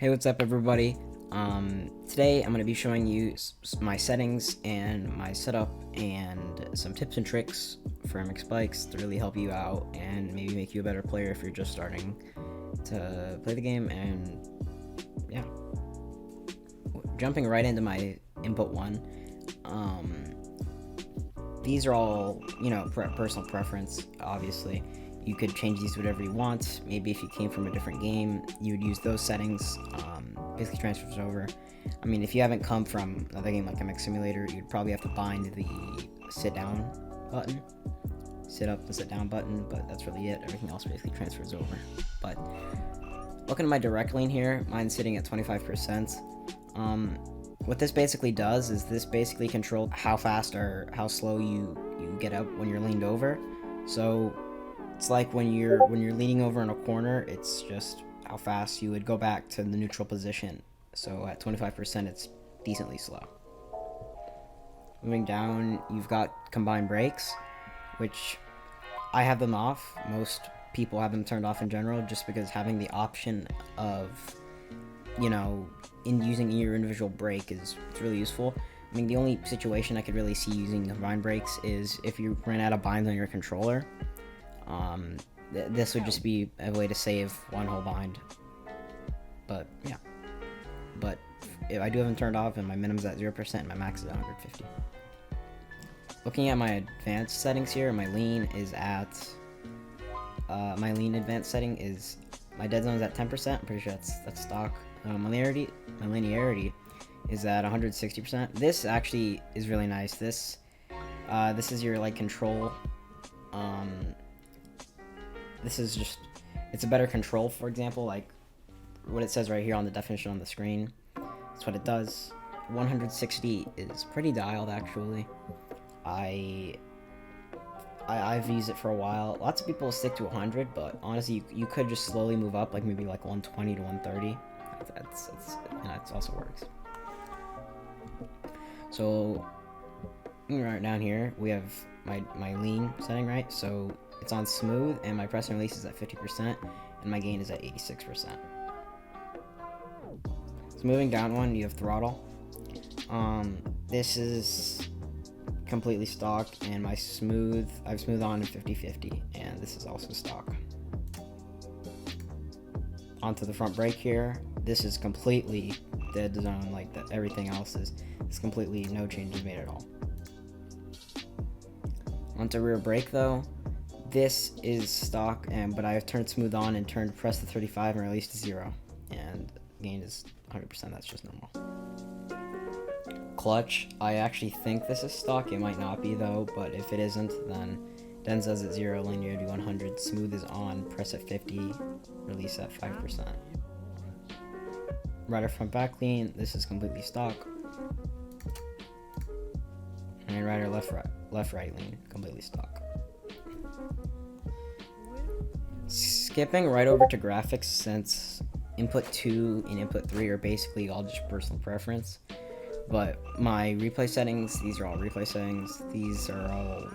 Hey, what's up, everybody? Today I'm going to be showing you my settings and my setup and some tips and tricks for MX Bikes to really help you out and maybe make you a better player if you're just starting to play the game. And yeah, jumping right into my input one. These are all, personal preference, obviously. You could change these whatever you want. Maybe if you came from a different game, you would use those settings. Basically transfers over. I mean, if you haven't come from another game like MX Simulator, you'd probably have to bind the sit down button, sit up and sit down button, but that's really it. Everything else basically transfers over. But looking at my direct lane here, mine's sitting at 25%. What this basically does is this basically controls how fast or how slow you get up when you're leaned over. So it's like when you're leaning over in a corner, it's just how fast you would go back to the neutral position. So at 25%, it's decently slow. Moving down, you've got combined brakes, which I have them off. Most people have them turned off in general, just because having the option of, in using your individual brake it's really useful. I mean, the only situation I could really see using combined brakes is if you ran out of binds on your controller. This would just be a way to save one whole bind. But yeah, but if I do have them turned off and my minimum's at 0% and my max is at 150. Looking at my advanced settings here, my lean is at my lean advanced setting is my dead zone is at 10%. I'm pretty sure that's stock. My linearity is at 160%. This actually is really nice. This is your control. This is just, it's a better control. For example, like what it says right here on the definition on the screen. That's what it does. 160 is pretty dialed, actually. I've used it for a while. Lots of people stick to 100, but honestly, you could just slowly move up, like maybe 120 to 130. That also works. So right down here, we have my lean setting, right? So it's on smooth, and my press and release is at 50%, and my gain is at 86%. So moving down one, you have throttle. This is completely stock, and I've smooth on in 50/50, and this is also stock. Onto the front brake here. This is completely dead zone, like that. Everything else is completely no changes made at all. Onto rear brake though. This is stock, but I've turned smooth on and turned press to 35 and release to 0, and gain is 100%. That's just normal. Clutch, I actually think this is stock. It might not be though, but if it isn't, then Denza's at 0, linearity 100, smooth is on, press at 50, release at 5%. Rider front back lean, this is completely stock. And rider left right lean, completely stock. Skipping right over to graphics, since input 2 and input 3 are basically all just personal preference. But my replay settings, these are all replay settings. These are all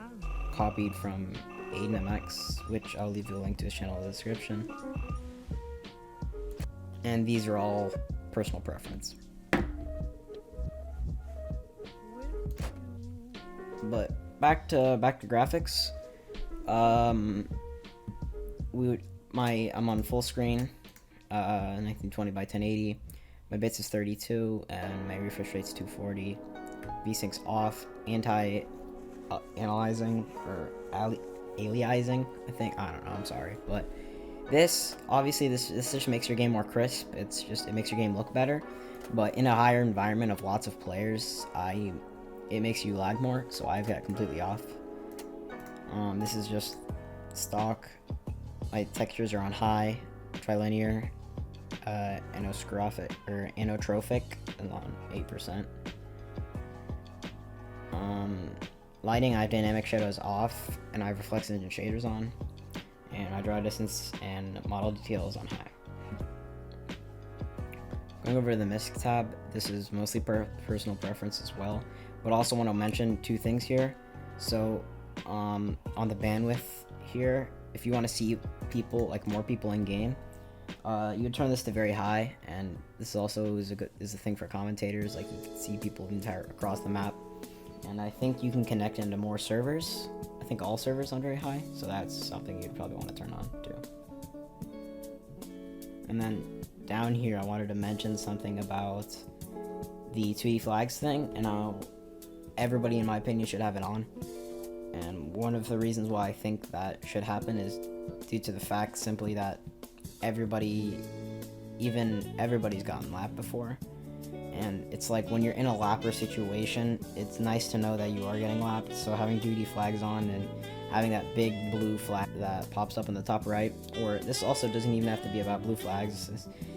copied from Aiden MX, which I'll leave the link to his channel in the description. And these are all personal preference. But back to graphics. I'm on full screen, 1920 by 1080. My bits is 32, and my refresh rate's 240. VSync's off. Anti-aliasing or aliasing, I think. I don't know. I'm sorry, but this just makes your game more crisp. It makes your game look better. But in a higher environment of lots of players, it makes you lag more. So I've got it completely off. This is just stock. My textures are on high, trilinear. Anotrophic is on 8%. Lighting, I have dynamic shadows off, and I have reflex engine shaders on, and my draw distance and model details on high. Going over to the MISC tab, this is mostly personal preference as well, but also want to mention two things here. So on the bandwidth here, if you want to see people, more people in game, You would turn this to very high, and this also is a thing for commentators. Like, you can see people across the map, and I think you can connect into more servers. I think all servers on very high, so that's something you'd probably want to turn on too. And then down here, I wanted to mention something about the 2D flags thing, and how everybody, in my opinion, should have it on. And one of the reasons why I think that should happen is due to the fact simply that everybody's gotten lapped before. And it's like, when you're in a lapper situation, it's nice to know that you are getting lapped. So having 2D flags on and having that big blue flag that pops up in the top right, or this also doesn't even have to be about blue flags.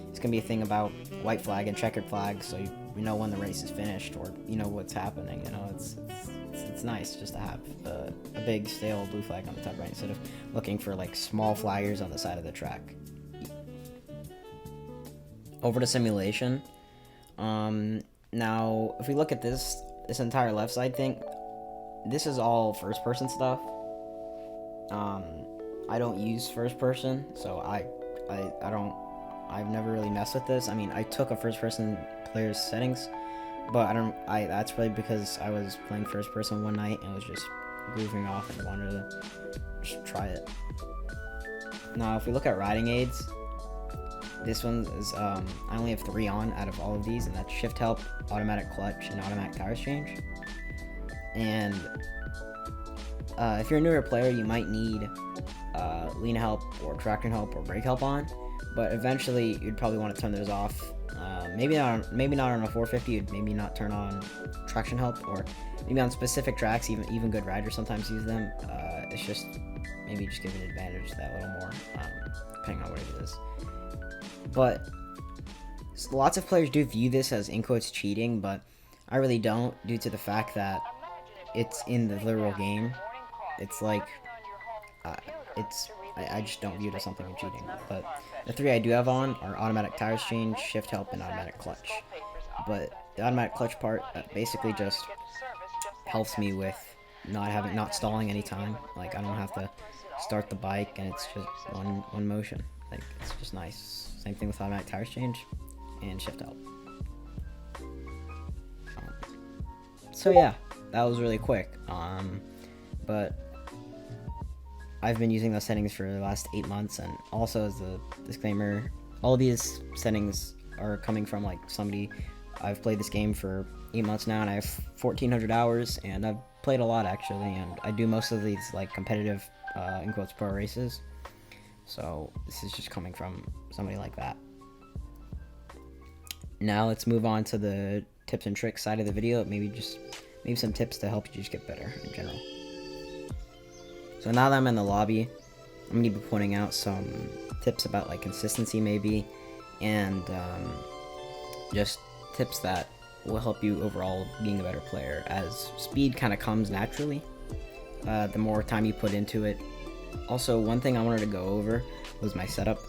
It's gonna be a thing about white flag and checkered flag, so you know when the race is finished, or you know what's happening. You know, it's nice just to have a big stale blue flag on the top right instead of looking for like small flaggers on the side of the track. Over to simulation. Now, if we look at this entire left side thing, this is all first person stuff. I don't use first person, so I've never really messed with this. I mean, I took a first person player's settings, but that's probably because I was playing first person one night and was just goofing off and wanted to just try it. Now, if we look at riding aids, this one is, I only have 3 on out of all of these, and that's shift help, automatic clutch, and automatic tires change. And if you're a newer player, you might need lean help or traction help or brake help on, but eventually you'd probably want to turn those off. Maybe not on a 450. You'd maybe not turn on traction help, or maybe on specific tracks. Even good riders sometimes use them. It's just maybe just give an advantage that little more, depending on what it is. But lots of players do view this as, in quotes, cheating, but I really don't, due to the fact that it's in the literal game. It's like, I just don't view it as something of cheating. But the 3 I do have on are automatic tires change, shift help, and automatic clutch. But the automatic clutch part basically just helps me with not stalling any time. Like, I don't have to start the bike, and it's just one motion. Like, it's just nice. Same thing with automatic tires change and shift help. So yeah, that was really quick. But I've been using those settings for the last 8 months, and also, as a disclaimer, all these settings are coming from like somebody. I've played this game for 8 months now, and I have 1,400 hours, and I've played a lot actually, and I do most of these like competitive, in quotes, pro races. So this is just coming from somebody like that. Now let's move on to the tips and tricks side of the video. Maybe some tips to help you just get better in general. So now that I'm in the lobby, I'm going to be pointing out some tips about like consistency maybe, and just tips that will help you overall being a better player, as speed kind of comes naturally the more time you put into it. Also, one thing I wanted to go over was my setup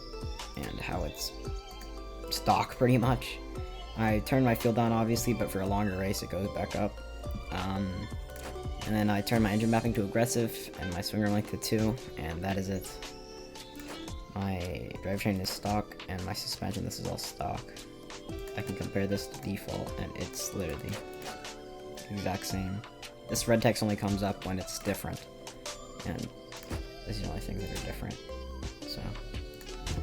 and how it's stock pretty much. I turned my fuel down obviously, but for a longer race it goes back up. And then I turned my engine mapping to aggressive and my swinger length to 2, and that is it. My drivetrain is stock, and my suspension, this is all stock. I can compare this to default, and it's literally the exact same. This red text only comes up when it's different, and this is the only things that are different. So,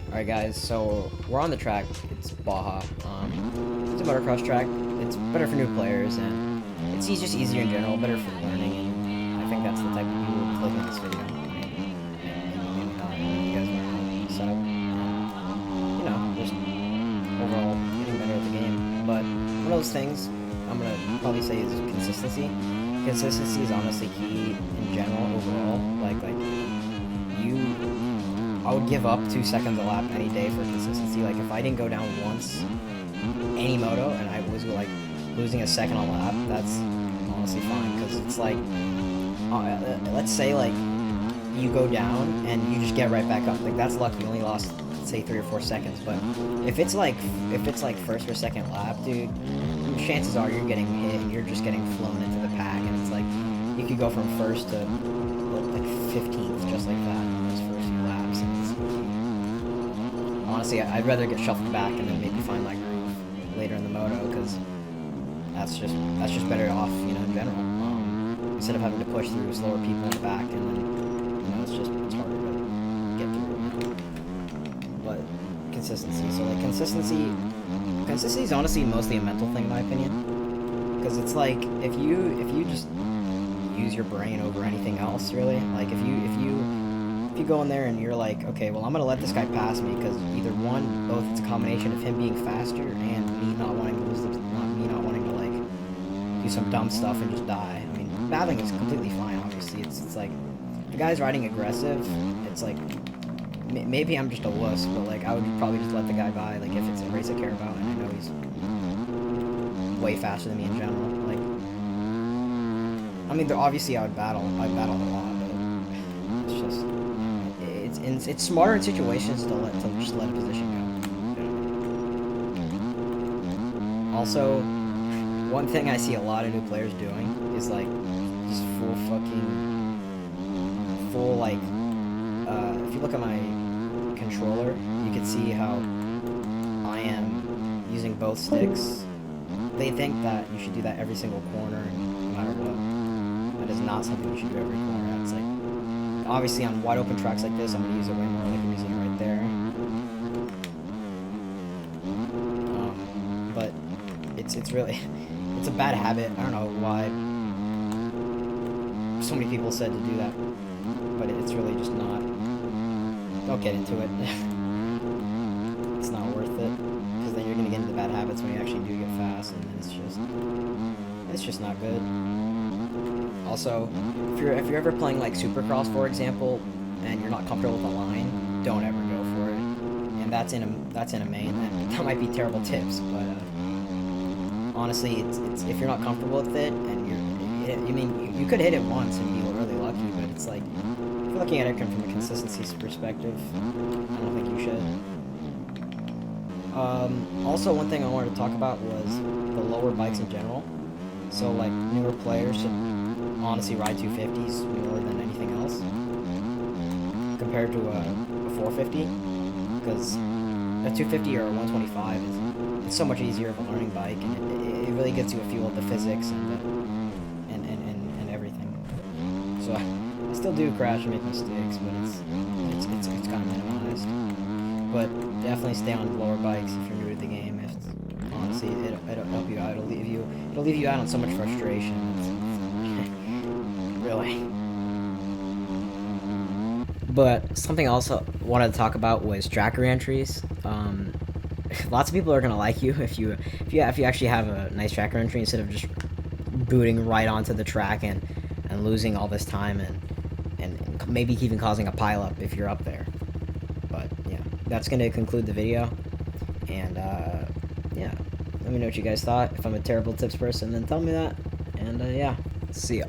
alright guys, so we're on the track. It's Baja. It's a motocross track. It's better for new players, and it's just easier in general, better for learning, and I think that's the type of people who click on this video. Maybe not. You guys learn how to set up, you know, just overall getting better at the game. But one of those things I'm gonna probably say is consistency. Consistency is honestly key in general overall. Like I would give up 2 seconds a lap any day for consistency. Like, if I didn't go down once any moto and I was like losing a second a lap, that's honestly fine, because it's like, let's say like you go down and you just get right back up. Like, that's lucky. You only lost, say, 3 or 4 seconds. But if it's like first or second lap, dude, chances are you're getting hit and you're just getting flown into the pack, and it's like you could go from first to like 15th just like that in those first few laps. And Honestly, I'd rather get shuffled back and then maybe find my groove later in the moto, because that's just better off, you know, in general. Instead of having to push through slower people in the back, and then, you know, it's harder to get through. But consistency. So like consistency is honestly mostly a mental thing in my opinion, because it's like if you just use your brain over anything else, really, like if you go in there and you're like, okay, well, I'm gonna let this guy pass me because either one, both it's a combination of him being faster and me not wanting to lose the, me not wanting to like do some dumb stuff and just die. I mean, battling is completely fine. Obviously, it's like if the guy's riding aggressive, it's like maybe I'm just a wuss, but like I would probably just let the guy by, like if it's a race I care about and I know he's way faster than me in general. Like, I mean, obviously I battle a lot, but it's just it's smarter in situations to just let a position go. Also, one thing I see a lot of new players doing is like just full like if you look at my controller, you can see how I am using both sticks. They think that you should do that every single corner, no matter what. That is not something you should do every corner. It's like, obviously on wide open tracks like this, I'm gonna use it way more, like I'm using it right there. But it's really, it's a bad habit. I don't know why so many people said to do that, but it's really just not. Don't get into it. It's not worth it, because then you're gonna get into bad habits when you actually do get fast, and then it's just not good. Also, if you're ever playing like Supercross, for example, and you're not comfortable with the line, don't ever go for it. And that's in a main. That might be terrible tips, but honestly, it's if you're not comfortable with it, and you could hit it once and be really lucky, but it's like, if you're looking at it from a consistency perspective, I don't think you should. Also, one thing I wanted to talk about was the lower bikes in general. So like newer players should honestly ride 250s more than anything else compared to a 450, because a 250 or a 125 it's so much easier of a learning bike, and it really gets you a feel of the physics and everything. So I still do crash and make mistakes, but it's kind of minimized. But definitely stay on lower bikes if you're new to the game. Honestly, it'll help you out. It'll leave you out on so much frustration. Really. But something else I wanted to talk about was track re-entries. Lots of people are gonna like you if you actually have a nice track re-entry instead of just booting right onto the track and losing all this time and maybe even causing a pileup if you're up there. But yeah, that's gonna conclude the video. And yeah, let me know what you guys thought. If I'm a terrible tips person, then tell me that. And yeah, see ya.